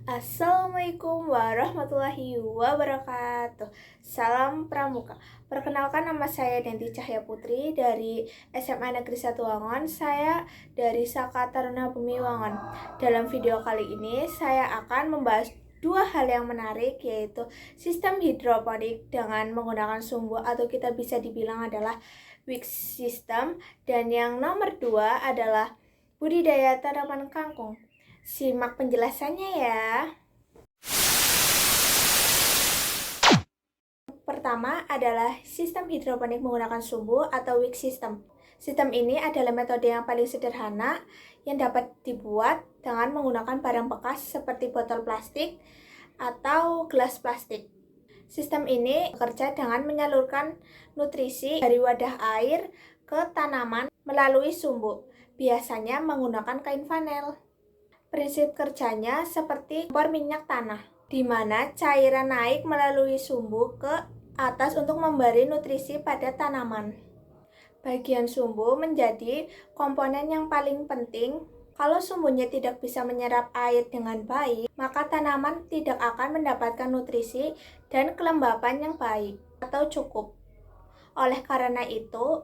Assalamualaikum warahmatullahi wabarakatuh. Salam Pramuka. Perkenalkan, nama saya Denti Cahya Putri dari SMA Negeri 1 Wangon. Saya dari Saka Taruna Bumi Wangon. Dalam video kali ini saya akan membahas dua hal yang menarik, yaitu sistem hidroponik dengan menggunakan sumbu atau kita bisa dibilang adalah wick system, dan yang nomor dua adalah budidaya tanaman kangkung. Simak penjelasannya ya. Pertama adalah sistem hidroponik menggunakan sumbu atau wick system. Sistem ini adalah metode yang paling sederhana yang dapat dibuat dengan menggunakan barang bekas seperti botol plastik atau gelas plastik. Sistem ini bekerja dengan menyalurkan nutrisi dari wadah air ke tanaman melalui sumbu, biasanya menggunakan kain fanel. Prinsip kerjanya seperti kompor minyak tanah, di mana cairan naik melalui sumbu ke atas untuk memberi nutrisi pada tanaman. Bagian sumbu menjadi komponen yang paling penting. Kalau sumbunya tidak bisa menyerap air dengan baik, maka tanaman tidak akan mendapatkan nutrisi dan kelembapan yang baik atau cukup. Oleh karena itu,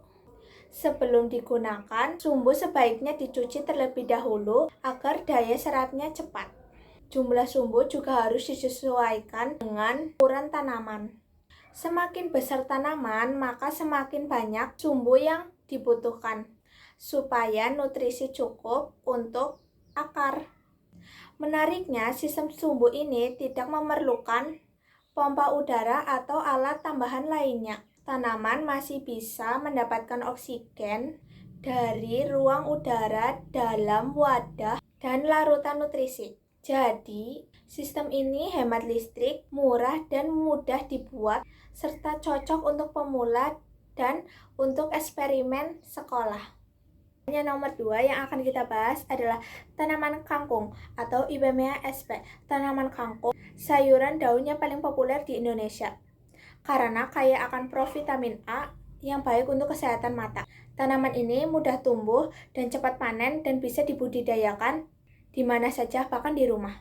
sebelum digunakan, sumbu sebaiknya dicuci terlebih dahulu agar daya serapnya cepat. Jumlah sumbu juga harus disesuaikan dengan ukuran tanaman. Semakin besar tanaman, maka semakin banyak sumbu yang dibutuhkan supaya nutrisi cukup untuk akar. Menariknya, sistem sumbu ini tidak memerlukan pompa udara atau alat tambahan lainnya. Tanaman masih bisa mendapatkan oksigen dari ruang udara dalam wadah dan larutan nutrisi. Jadi, sistem ini hemat listrik, murah dan mudah dibuat, serta cocok untuk pemula dan untuk eksperimen sekolah. Yang nomor 2 yang akan kita bahas adalah tanaman kangkung atau Ipomoea sp. Tanaman kangkung, sayuran daunnya paling populer di Indonesia karena kaya akan provitamin A yang baik untuk kesehatan mata. Tanaman ini mudah tumbuh dan cepat panen dan bisa dibudidayakan di mana saja, bahkan di rumah.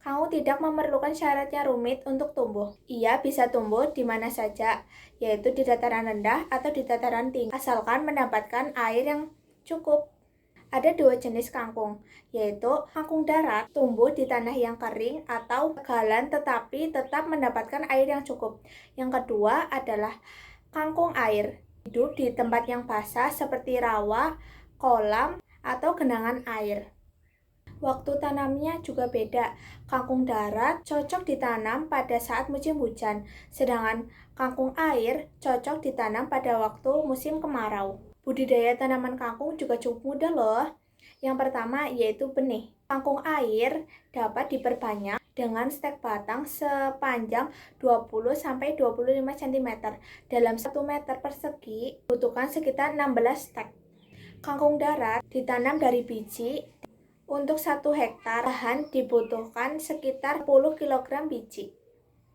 Kangkung tidak memerlukan syarat yang rumit untuk tumbuh. Ia bisa tumbuh di mana saja, yaitu di dataran rendah atau di dataran tinggi, asalkan mendapatkan air yang cukup. Ada dua jenis kangkung, yaitu kangkung darat, tumbuh di tanah yang kering atau tegalan tetapi tetap mendapatkan air yang cukup. Yang kedua adalah kangkung air, hidup di tempat yang basah seperti rawa, kolam, atau genangan air. Waktu tanamnya juga beda. Kangkung darat cocok ditanam pada saat musim hujan, sedangkan kangkung air cocok ditanam pada waktu musim kemarau. Budidaya tanaman kangkung juga cukup mudah loh. Yang pertama yaitu benih. Kangkung air dapat diperbanyak dengan stek batang sepanjang 20-25 cm. Dalam 1 meter persegi dibutuhkan sekitar 16 stek. Kangkung darat ditanam dari biji. Untuk 1 hektar lahan dibutuhkan sekitar 10 kg biji.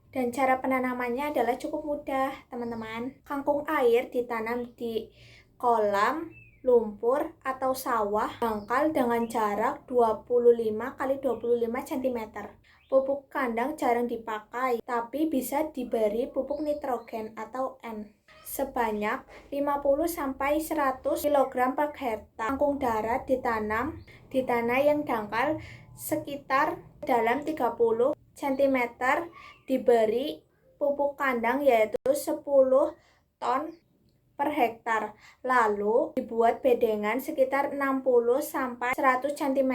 Dan cara penanamannya adalah cukup mudah, teman-teman. Kangkung air ditanam di kolam, lumpur, atau sawah dangkal dengan jarak 25x25 cm. Pupuk kandang jarang dipakai, tapi bisa diberi pupuk nitrogen atau N sebanyak 50-100 kg per hektar. Kangkung darat ditanam di tanah yang dangkal sekitar dalam 30 cm, diberi pupuk kandang yaitu 10 ton per hektar, lalu dibuat bedengan sekitar 60-100 cm.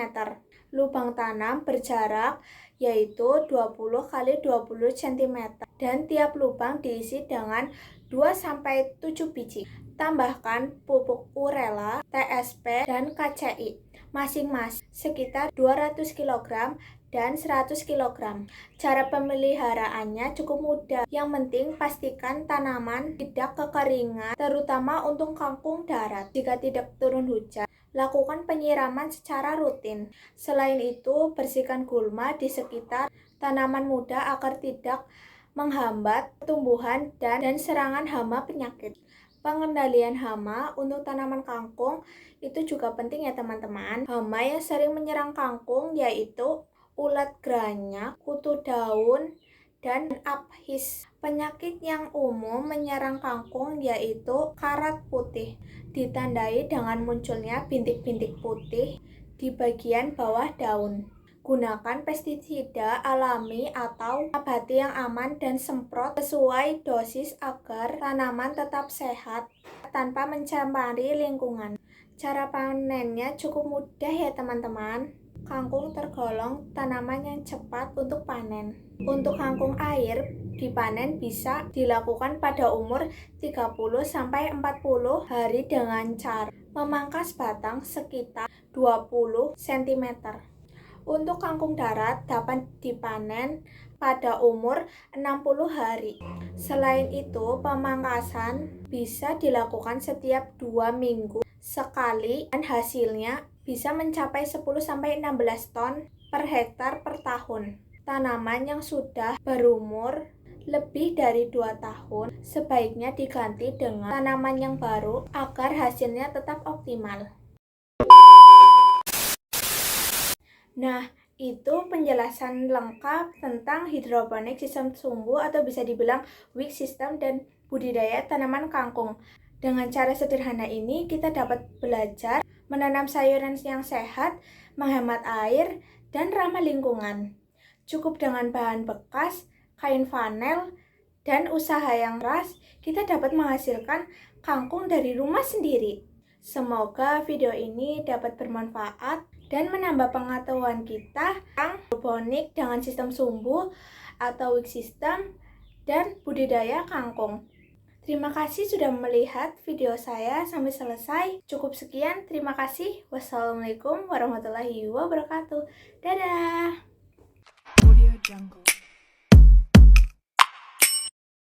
Lubang tanam berjarak yaitu 20x20 cm dan tiap lubang diisi dengan 2-7 biji. Tambahkan pupuk urela, TSP, dan KCI masing-masing sekitar 200 kg dan 100 kg. Cara pemeliharaannya cukup mudah. Yang penting pastikan tanaman tidak kekeringan, terutama untuk kangkung darat. Jika tidak turun hujan, lakukan penyiraman secara rutin. Selain itu, bersihkan gulma di sekitar tanaman muda agar tidak menghambat pertumbuhan dan serangan hama penyakit. Pengendalian hama untuk tanaman kangkung itu juga penting ya teman-teman. Hama yang sering menyerang kangkung yaitu ulat geranya, kutu daun, dan aphis. Penyakit yang umum menyerang kangkung yaitu karat putih, ditandai dengan munculnya bintik-bintik putih di bagian bawah daun. Gunakan pestisida alami atau nabati yang aman dan semprot sesuai dosis agar tanaman tetap sehat tanpa mencemari lingkungan. Cara panennya cukup mudah ya teman-teman. Kangkung tergolong tanaman yang cepat untuk panen. Untuk kangkung air, dipanen bisa dilakukan pada umur 30-40 hari dengan cara memangkas batang sekitar 20 cm. Untuk kangkung darat dapat dipanen pada umur 60 hari. Selain itu, pemangkasan bisa dilakukan setiap 2 minggu sekali dan hasilnya bisa mencapai 10-16 ton per hektar per tahun. Tanaman yang sudah berumur lebih dari 2 tahun sebaiknya diganti dengan tanaman yang baru agar hasilnya tetap optimal. Nah, itu penjelasan lengkap tentang hidroponik sistem sumbu atau bisa dibilang wick system dan budidaya tanaman kangkung. Dengan cara sederhana ini, kita dapat belajar menanam sayuran yang sehat, menghemat air, dan ramah lingkungan. Cukup dengan bahan bekas, kain flanel, dan usaha yang keras, kita dapat menghasilkan kangkung dari rumah sendiri. Semoga video ini dapat bermanfaat dan menambah pengetahuan kita tentang hidroponik dengan sistem sumbu atau wick system dan budidaya kangkung. Terima kasih sudah melihat video saya sampai selesai. Cukup sekian, terima kasih. Wassalamualaikum warahmatullahi wabarakatuh. Dadah.